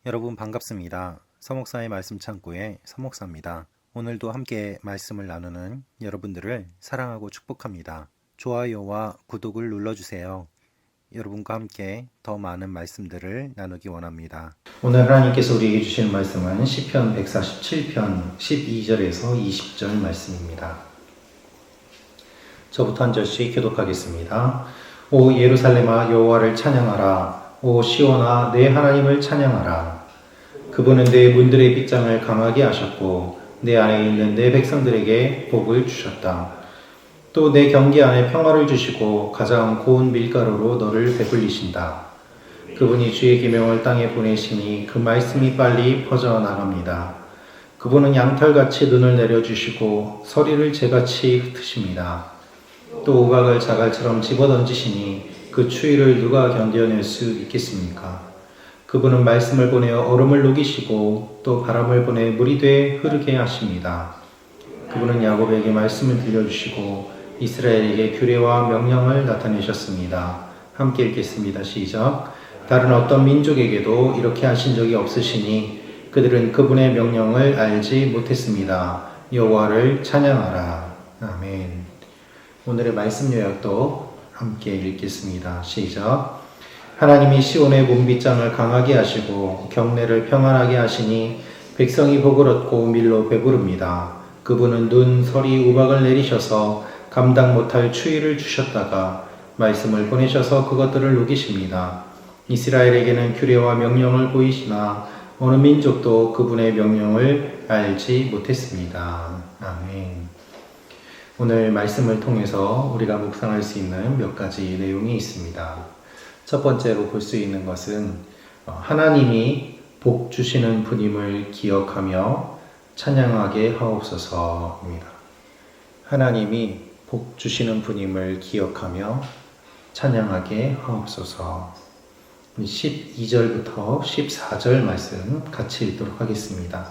여러분 반갑습니다. 서목사의 말씀 창고의 서목사입니다. 오늘도 함께 말씀을 나누는 여러분들을 사랑하고 축복합니다. 좋아요와 구독을 눌러주세요. 여러분과 함께 더 많은 말씀들을 나누기 원합니다. 오늘 하나님께서 우리에게 주시는 말씀은 시편 147편 12절에서 20절 말씀입니다. 저부터 한 절씩 교독하겠습니다. 오 예루살렘아 여호와를 찬양하라. 오 시온아 내 하나님을 찬양하라. 그분은 내 문들의 빗장을 강하게 하셨고 내 안에 있는 내 백성들에게 복을 주셨다. 또 내 경계 안에 평화를 주시고 가장 고운 밀가루로 너를 베풀리신다. 그분이 주의 계명을 땅에 보내시니 그 말씀이 빨리 퍼져나갑니다. 그분은 양털같이 눈을 내려주시고 서리를 재같이 흩으십니다. 또 우박을 자갈처럼 집어던지시니 그 추위를 누가 견뎌낼 수 있겠습니까? 그분은 말씀을 보내어 얼음을 녹이시고 또 바람을 보내 물이 돼 흐르게 하십니다. 그분은 야곱에게 말씀을 들려주시고 이스라엘에게 규례와 명령을 나타내셨습니다. 함께 읽겠습니다. 시작. 다른 어떤 민족에게도 이렇게 하신 적이 없으시니 그들은 그분의 명령을 알지 못했습니다. 여호와를 찬양하라. 아멘. 오늘의 말씀 요약도 함께 읽겠습니다. 시작. 하나님이 시온의 문빗장을 강하게 하시고 경내를 평안하게 하시니 백성이 복을 얻고 밀로 배부릅니다. 그분은 눈, 서리, 우박을 내리셔서 감당 못할 추위를 주셨다가 말씀을 보내셔서 그것들을 녹이십니다. 이스라엘에게는 규례와 명령을 보이시나 어느 민족도 그분의 명령을 알지 못했습니다. 아멘. 오늘 말씀을 통해서 우리가 묵상할 수 있는 몇 가지 내용이 있습니다. 첫 번째로 볼 수 있는 것은 하나님이 복 주시는 분임을 기억하며 찬양하게 하옵소서입니다. 하나님이 복 주시는 분임을 기억하며 찬양하게 하옵소서. 12절부터 14절 말씀 같이 읽도록 하겠습니다.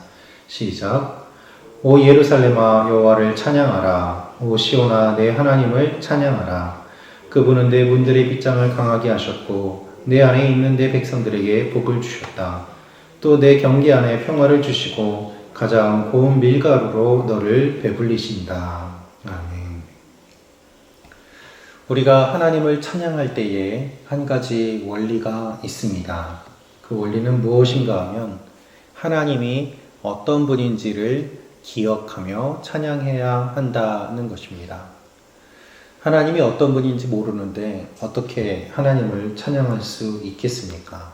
시작. 오 예루살렘아 여호와를 찬양하라. 오 시온아 내 하나님을 찬양하라. 그분은 내 문들의 빗장을 강하게 하셨고 내 안에 있는 내 백성들에게 복을 주셨다. 또 내 경계 안에 평화를 주시고 가장 고운 밀가루로 너를 배불리신다. 아멘. 우리가 하나님을 찬양할 때에 한 가지 원리가 있습니다. 그 원리는 무엇인가 하면 하나님이 어떤 분인지를 기억하며 찬양해야 한다는 것입니다. 하나님이 어떤 분인지 모르는데 어떻게 하나님을 찬양할 수 있겠습니까?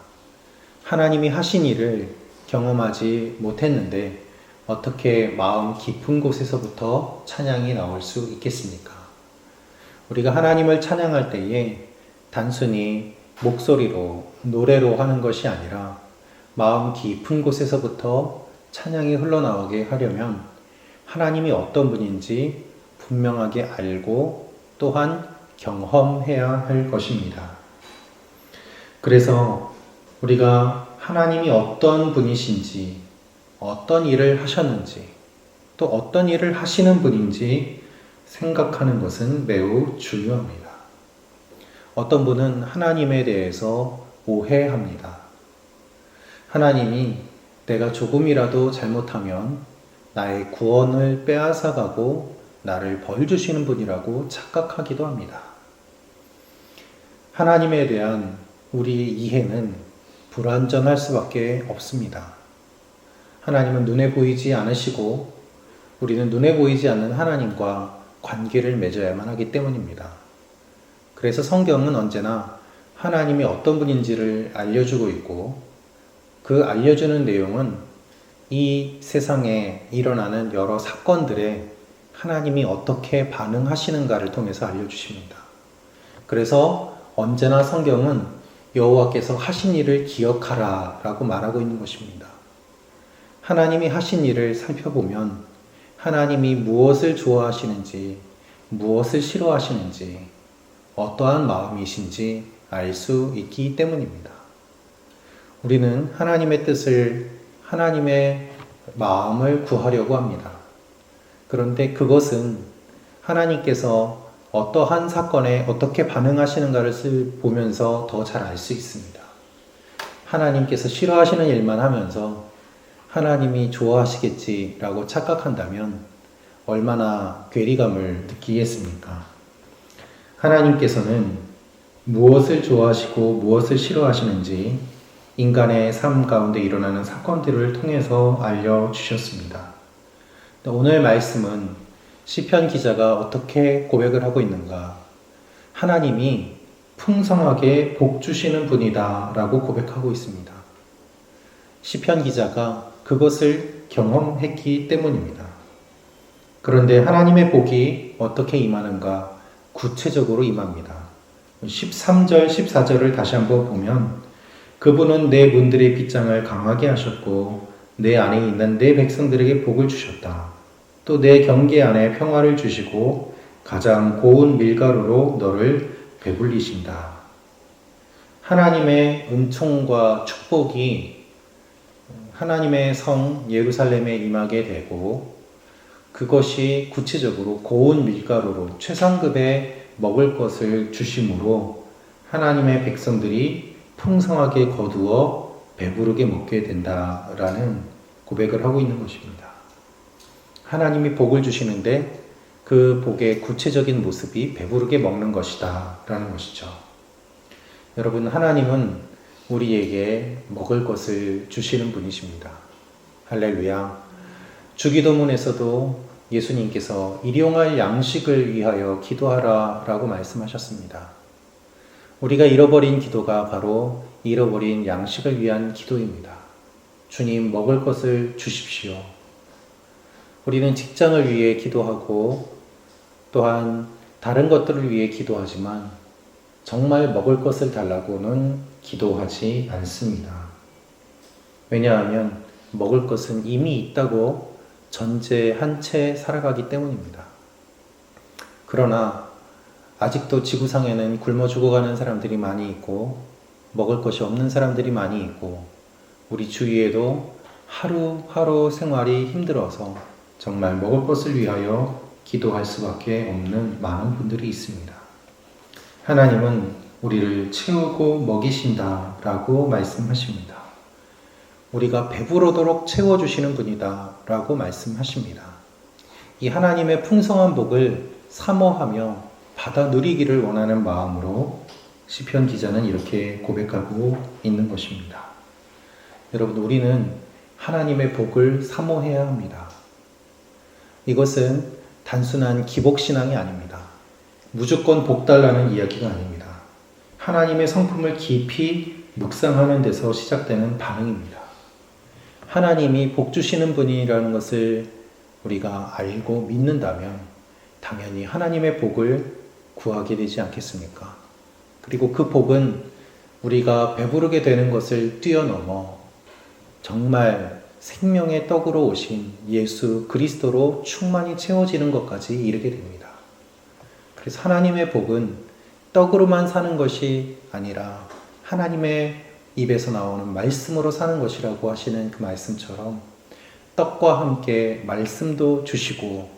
하나님이 하신 일을 경험하지 못했는데 어떻게 마음 깊은 곳에서부터 찬양이 나올 수 있겠습니까? 우리가 하나님을 찬양할 때에 단순히 목소리로, 노래로 하는 것이 아니라 마음 깊은 곳에서부터 찬양이 흘러나오게 하려면 하나님이 어떤 분인지 분명하게 알고 또한 경험해야 할 것입니다. 그래서 우리가 하나님이 어떤 분이신지, 어떤 일을 하셨는지, 또 어떤 일을 하시는 분인지 생각하는 것은 매우 중요합니다. 어떤 분은 하나님에 대해서 오해합니다. 하나님이 내가 조금이라도 잘못하면 나의 구원을 빼앗아가고 나를 벌 주시는 분이라고 착각하기도 합니다. 하나님에 대한 우리의 이해는 불완전할 수밖에 없습니다. 하나님은 눈에 보이지 않으시고 우리는 눈에 보이지 않는 하나님과 관계를 맺어야만 하기 때문입니다. 그래서 성경은 언제나 하나님이 어떤 분인지를 알려주고 있고 그 알려주는 내용은 이 세상에 일어나는 여러 사건들에 하나님이 어떻게 반응하시는가를 통해서 알려주십니다. 그래서 언제나 성경은 여호와께서 하신 일을 기억하라 라고 말하고 있는 것입니다. 하나님이 하신 일을 살펴보면 하나님이 무엇을 좋아하시는지, 무엇을 싫어하시는지, 어떠한 마음이신지 알 수 있기 때문입니다. 우리는 하나님의 뜻을, 하나님의 마음을 구하려고 합니다. 그런데 그것은 하나님께서 어떠한 사건에 어떻게 반응하시는가를 보면서 더 잘 알 수 있습니다. 하나님께서 싫어하시는 일만 하면서 하나님이 좋아하시겠지라고 착각한다면 얼마나 괴리감을 느끼겠습니까? 하나님께서는 무엇을 좋아하시고 무엇을 싫어하시는지 인간의 삶 가운데 일어나는 사건들을 통해서 알려주셨습니다. 오늘 말씀은 시편 기자가 어떻게 고백을 하고 있는가? 하나님이 풍성하게 복 주시는 분이다 라고 고백하고 있습니다. 시편 기자가 그것을 경험했기 때문입니다. 그런데 하나님의 복이 어떻게 임하는가? 구체적으로 임합니다. 13절, 14절을 다시 한번 보면 그분은 내 문들의 빗장을 강하게 하셨고 내 안에 있는 내 백성들에게 복을 주셨다. 또 내 경계 안에 평화를 주시고 가장 고운 밀가루로 너를 배불리신다. 하나님의 은총과 축복이 하나님의 성 예루살렘에 임하게 되고 그것이 구체적으로 고운 밀가루로 최상급의 먹을 것을 주심으로 하나님의 백성들이 풍성하게 거두어 배부르게 먹게 된다라는 고백을 하고 있는 것입니다. 하나님이 복을 주시는데 그 복의 구체적인 모습이 배부르게 먹는 것이다 라는 것이죠. 여러분, 하나님은 우리에게 먹을 것을 주시는 분이십니다. 할렐루야. 주기도문에서도 예수님께서 일용할 양식을 위하여 기도하라 라고 말씀하셨습니다. 우리가 잃어버린 기도가 바로 잃어버린 양식을 위한 기도입니다. 주님, 먹을 것을 주십시오. 우리는 직장을 위해 기도하고 또한 다른 것들을 위해 기도하지만 정말 먹을 것을 달라고는 기도하지 않습니다. 왜냐하면 먹을 것은 이미 있다고 전제한 채 살아가기 때문입니다. 그러나 아직도 지구상에는 굶어 죽어가는 사람들이 많이 있고 먹을 것이 없는 사람들이 많이 있고 우리 주위에도 하루하루 생활이 힘들어서 정말 먹을 것을 위하여 기도할 수밖에 없는 많은 분들이 있습니다. 하나님은 우리를 채우고 먹이신다 라고 말씀하십니다. 우리가 배부르도록 채워주시는 분이다 라고 말씀하십니다. 이 하나님의 풍성한 복을 사모하며 받아 누리기를 원하는 마음으로 시편 기자는 이렇게 고백하고 있는 것입니다. 여러분, 우리는 하나님의 복을 사모해야 합니다. 이것은 단순한 기복신앙이 아닙니다. 무조건 복 달라는 이야기가 아닙니다. 하나님의 성품을 깊이 묵상하는 데서 시작되는 반응입니다. 하나님이 복 주시는 분이라는 것을 우리가 알고 믿는다면 당연히 하나님의 복을 구하게 되지 않겠습니까? 그리고 그 복은 우리가 배부르게 되는 것을 뛰어넘어 정말 생명의 떡으로 오신 예수 그리스도로 충만히 채워지는 것까지 이르게 됩니다. 그래서 하나님의 복은 떡으로만 사는 것이 아니라 하나님의 입에서 나오는 말씀으로 사는 것이라고 하시는 그 말씀처럼 떡과 함께 말씀도 주시고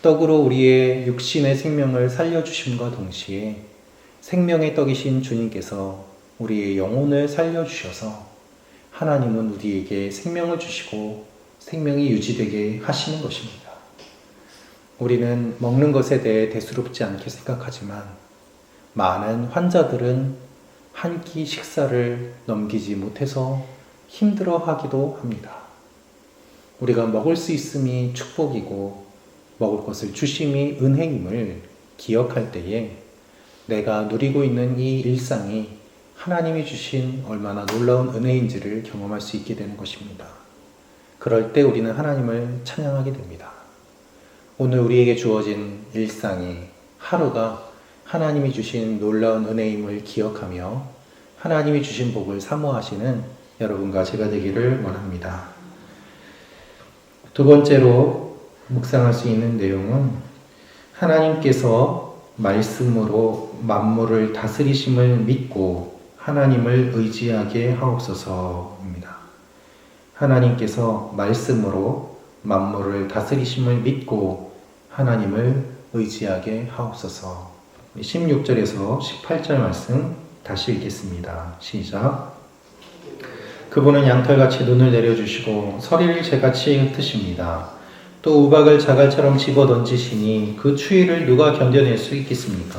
떡으로 우리의 육신의 생명을 살려주심과 동시에 생명의 떡이신 주님께서 우리의 영혼을 살려주셔서 하나님은 우리에게 생명을 주시고 생명이 유지되게 하시는 것입니다. 우리는 먹는 것에 대해 대수롭지 않게 생각하지만 많은 환자들은 한 끼 식사를 넘기지 못해서 힘들어하기도 합니다. 우리가 먹을 수 있음이 축복이고 먹을 것을 주심이 은혜임을 기억할 때에 내가 누리고 있는 이 일상이 하나님이 주신 얼마나 놀라운 은혜인지를 경험할 수 있게 되는 것입니다. 그럴 때 우리는 하나님을 찬양하게 됩니다. 오늘 우리에게 주어진 일상이 하루가 하나님이 주신 놀라운 은혜임을 기억하며 하나님이 주신 복을 사모하시는 여러분과 제가 되기를 원합니다. 두 번째로 묵상할 수 있는 내용은 하나님께서 말씀으로 만물을 다스리심을 믿고 하나님을 의지하게 하옵소서입니다. 하나님께서 말씀으로 만물을 다스리심을 믿고 하나님을 의지하게 하옵소서. 16절에서 18절 말씀 다시 읽겠습니다. 시작. 그분은 양털같이 눈을 내려주시고 서리를 재같이 흩으십니다. 또 우박을 자갈처럼 집어던지시니 그 추위를 누가 견뎌낼 수 있겠습니까?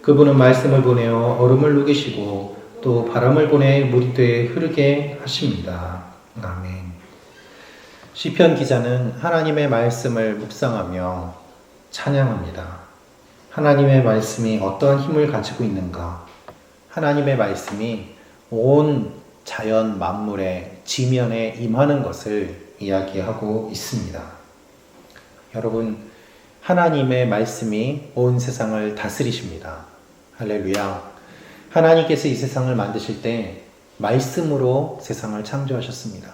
그분은 말씀을 보내어 얼음을 녹이시고 또 바람을 보내 물이 돼 흐르게 하십니다. 아멘. 시편 기자는 하나님의 말씀을 묵상하며 찬양합니다. 하나님의 말씀이 어떠한 힘을 가지고 있는가? 하나님의 말씀이 온 자연 만물의 지면에 임하는 것을 이야기하고 있습니다. 여러분, 하나님의 말씀이 온 세상을 다스리십니다. 할렐루야. 하나님께서 이 세상을 만드실 때 말씀으로 세상을 창조하셨습니다.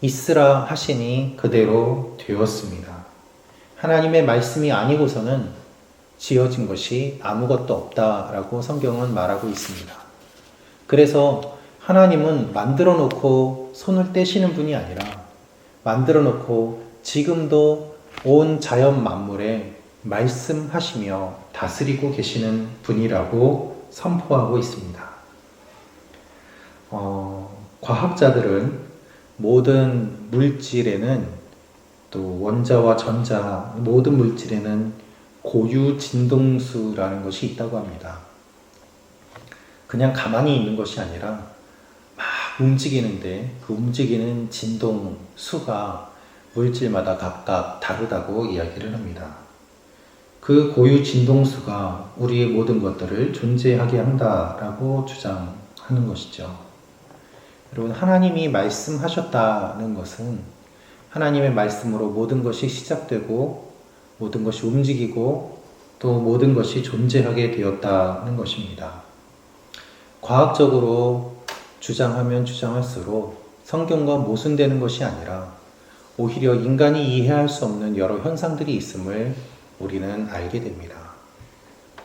있으라 하시니 그대로 되었습니다. 하나님의 말씀이 아니고서는 지어진 것이 아무것도 없다라고 성경은 말하고 있습니다. 그래서 하나님은 만들어 놓고 손을 떼시는 분이 아니라 만들어 놓고 지금도 온 자연 만물에 말씀하시며 다스리고 계시는 분이라고 선포하고 있습니다. 과학자들은 모든 물질에는 또 원자와 전자, 모든 물질에는 고유 진동수라는 것이 있다고 합니다. 그냥 가만히 있는 것이 아니라 막 움직이는데 그 움직이는 진동수가 물질마다 각각 다르다고 이야기를 합니다. 그 고유 진동수가 우리의 모든 것들을 존재하게 한다라고 주장하는 것이죠. 여러분, 하나님이 말씀하셨다는 것은 하나님의 말씀으로 모든 것이 시작되고 모든 것이 움직이고 또 모든 것이 존재하게 되었다는 것입니다. 과학적으로 주장하면 주장할수록 성경과 모순되는 것이 아니라 오히려 인간이 이해할 수 없는 여러 현상들이 있음을 우리는 알게 됩니다.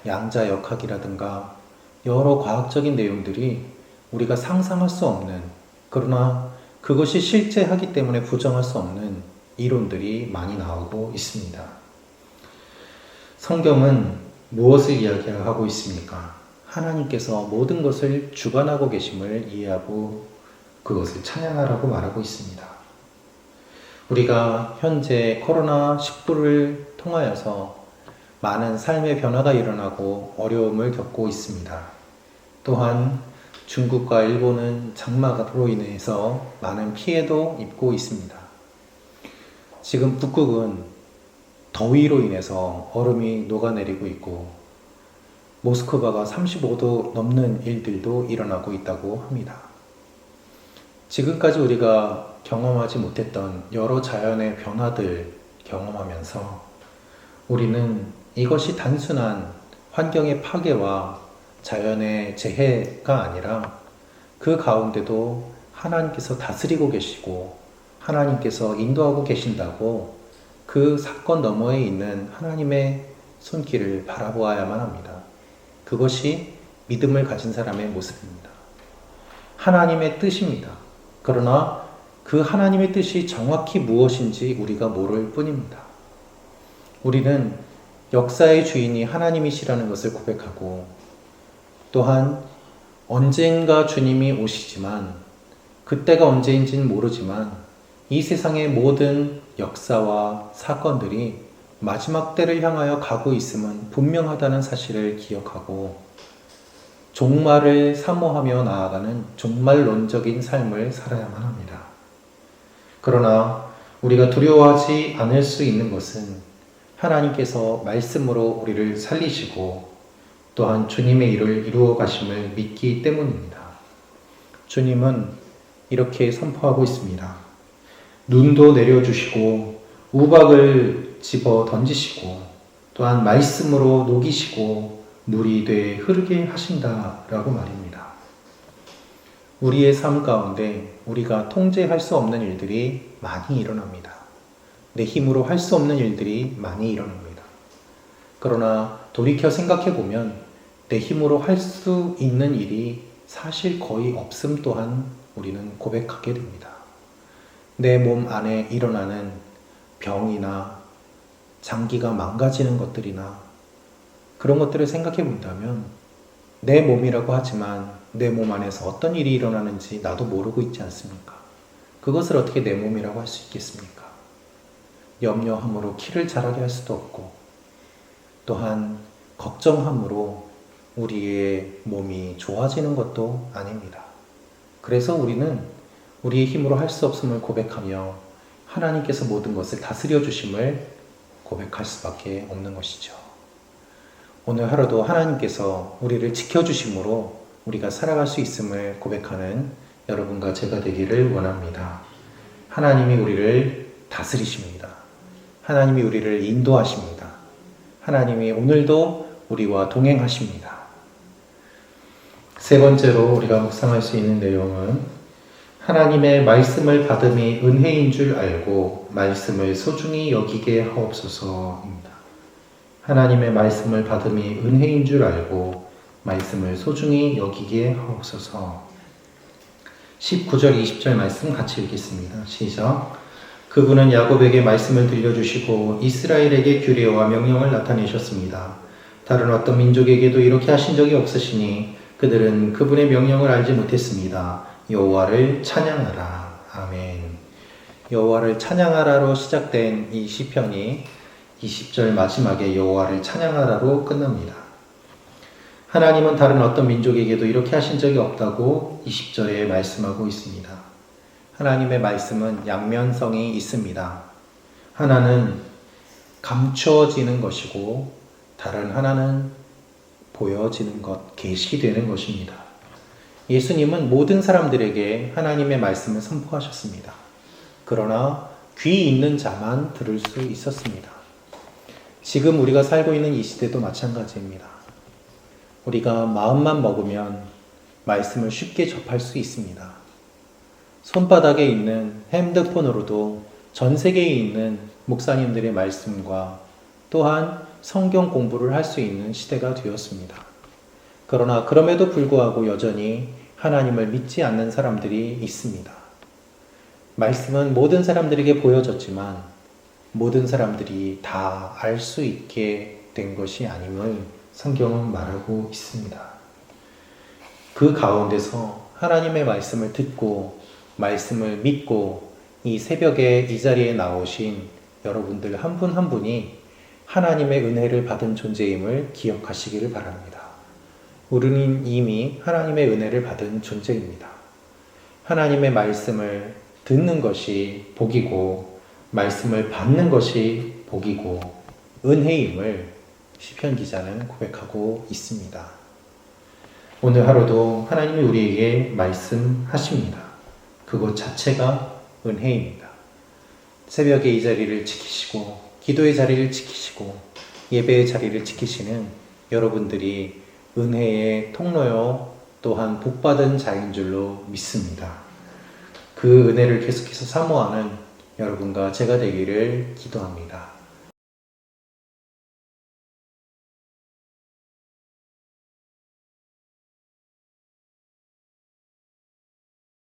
양자역학이라든가 여러 과학적인 내용들이 우리가 상상할 수 없는, 그러나 그것이 실제하기 때문에 부정할 수 없는 이론들이 많이 나오고 있습니다. 성경은 무엇을 이야기하고 있습니까? 하나님께서 모든 것을 주관하고 계심을 이해하고 그것을 찬양하라고 말하고 있습니다. 우리가 현재 코로나19를 통하여서 많은 삶의 변화가 일어나고 어려움을 겪고 있습니다. 또한 중국과 일본은 장마로 인해서 많은 피해도 입고 있습니다. 지금 북극은 더위로 인해서 얼음이 녹아내리고 있고 모스크바가 35도 넘는 일들도 일어나고 있다고 합니다. 지금까지 우리가 경험하지 못했던 여러 자연의 변화들 경험하면서 우리는 이것이 단순한 환경의 파괴와 자연의 재해가 아니라 그 가운데도 하나님께서 다스리고 계시고 하나님께서 인도하고 계신다고 그 사건 너머에 있는 하나님의 손길을 바라보아야만 합니다. 그것이 믿음을 가진 사람의 모습입니다. 하나님의 뜻입니다. 그러나 그 하나님의 뜻이 정확히 무엇인지 우리가 모를 뿐입니다. 우리는 역사의 주인이 하나님이시라는 것을 고백하고 또한 언젠가 주님이 오시지만 그때가 언제인지는 모르지만 이 세상의 모든 역사와 사건들이 마지막 때를 향하여 가고 있음은 분명하다는 사실을 기억하고 종말을 사모하며 나아가는 종말론적인 삶을 살아야만 합니다. 그러나 우리가 두려워하지 않을 수 있는 것은 하나님께서 말씀으로 우리를 살리시고 또한 주님의 일을 이루어 가심을 믿기 때문입니다. 주님은 이렇게 선포하고 있습니다. 눈도 내려주시고 우박을 집어 던지시고 또한 말씀으로 녹이시고 물이 돼 흐르게 하신다라고 말입니다. 우리의 삶 가운데 우리가 통제할 수 없는 일들이 많이 일어납니다. 내 힘으로 할 수 없는 일들이 많이 일어납니다. 그러나 돌이켜 생각해 보면 내 힘으로 할 수 있는 일이 사실 거의 없음 또한 우리는 고백하게 됩니다. 내 몸 안에 일어나는 병이나 장기가 망가지는 것들이나 그런 것들을 생각해 본다면 내 몸이라고 하지만 내 몸 안에서 어떤 일이 일어나는지 나도 모르고 있지 않습니까? 그것을 어떻게 내 몸이라고 할 수 있겠습니까? 염려함으로 키를 자라게 할 수도 없고, 또한 걱정함으로 우리의 몸이 좋아지는 것도 아닙니다. 그래서 우리는 우리의 힘으로 할 수 없음을 고백하며 하나님께서 모든 것을 다스려 주심을 고백할 수밖에 없는 것이죠. 오늘 하루도 하나님께서 우리를 지켜주심으로 우리가 살아갈 수 있음을 고백하는 여러분과 제가 되기를 원합니다. 하나님이 우리를 다스리십니다. 하나님이 우리를 인도하십니다. 하나님이 오늘도 우리와 동행하십니다. 세 번째로 우리가 묵상할 수 있는 내용은 하나님의 말씀을 받음이 은혜인 줄 알고 말씀을 소중히 여기게 하옵소서입니다. 하나님의 말씀을 받음이 은혜인 줄 알고 말씀을 소중히 여기게 하옵소서. 19절 20절 말씀 같이 읽겠습니다. 시작. 그분은 야곱에게 말씀을 들려주시고 이스라엘에게 규례와 명령을 나타내셨습니다. 다른 어떤 민족에게도 이렇게 하신 적이 없으시니 그들은 그분의 명령을 알지 못했습니다. 여호와를 찬양하라. 아멘. 여호와를 찬양하라로 시작된 이 시편이 20절 마지막에 여호와를 찬양하라로 끝납니다. 하나님은 다른 어떤 민족에게도 이렇게 하신 적이 없다고 20절에 말씀하고 있습니다. 하나님의 말씀은 양면성이 있습니다. 하나는 감추어지는 것이고 다른 하나는 보여지는 것, 계시되는 것입니다. 예수님은 모든 사람들에게 하나님의 말씀을 선포하셨습니다. 그러나 귀 있는 자만 들을 수 있었습니다. 지금 우리가 살고 있는 이 시대도 마찬가지입니다. 우리가 마음만 먹으면 말씀을 쉽게 접할 수 있습니다. 손바닥에 있는 핸드폰으로도 전 세계에 있는 목사님들의 말씀과 또한 성경 공부를 할 수 있는 시대가 되었습니다. 그러나 그럼에도 불구하고 여전히 하나님을 믿지 않는 사람들이 있습니다. 말씀은 모든 사람들에게 보여졌지만 모든 사람들이 다 알 수 있게 된 것이 아님을 성경은 말하고 있습니다. 그 가운데서 하나님의 말씀을 듣고 말씀을 믿고 이 새벽에 이 자리에 나오신 여러분들 한 분 한 분이 하나님의 은혜를 받은 존재임을 기억하시기를 바랍니다. 우리는 이미 하나님의 은혜를 받은 존재입니다. 하나님의 말씀을 듣는 것이 복이고 말씀을 받는 것이 복이고 은혜임을 시편 기자는 고백하고 있습니다. 오늘 하루도 하나님이 우리에게 말씀하십니다. 그것 자체가 은혜입니다. 새벽에 이 자리를 지키시고 기도의 자리를 지키시고 예배의 자리를 지키시는 여러분들이 은혜의 통로요 또한 복받은 자인 줄로 믿습니다. 그 은혜를 계속해서 사모하는 여러분과 제가 되기를 기도합니다.